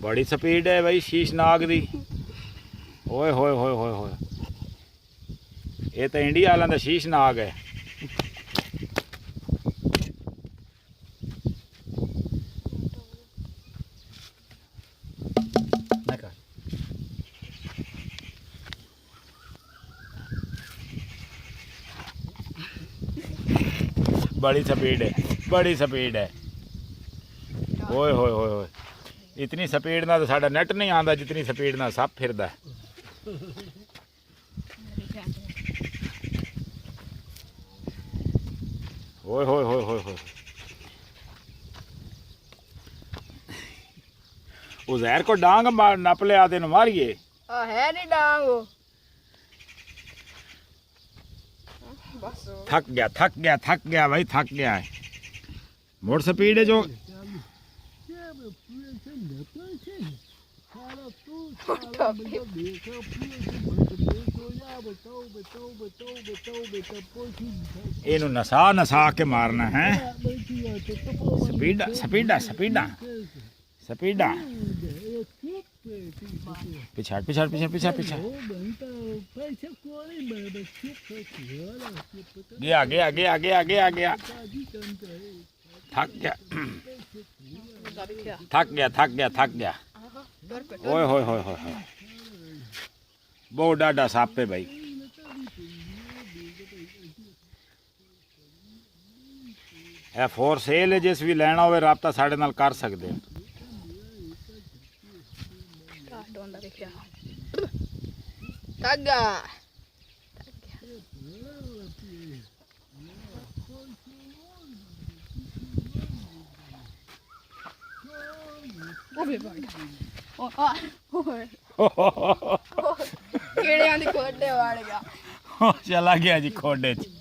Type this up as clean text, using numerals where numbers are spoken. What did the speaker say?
बड़ी स्पीड है बई शीशनाग दी। ओए होए होए होए होए, ये तो इंडिया वालों का शीशनाग है। बड़ी स्पीड है, बड़ी स्पीड है। ओए होए होए होए, इतनी स्पीड ना तो साडा नेट नहीं आंदा जितनी स्पीड ना सप फिरदा। ओए होए होए होए होए, उजैर को डांग नप लिया तेन मारिए। है नहीं डांग वो। थक गया थक गया थक गया भाई, थक गया है। मोड़ स्पीड है जो। इनू नसा नसा के मारना है। स्पीडा स्पीडा स्पीडा स्पीडा, पिछाड़ पिछाड़ पिछाड़ पिछाड़ पिछाड़, गया गया गया गया गया गया, थक गया थक गया थक गया थक गया। ओए होए होए होए, बहुत डाडा सप है भाई। ए फोर सेल है, जिस भी लेना हो राबता साढ़े नाल कर सकते हैं। Taga. कीड़ियां दी खोडे वाड़ गया। चला गया जी खोडे च।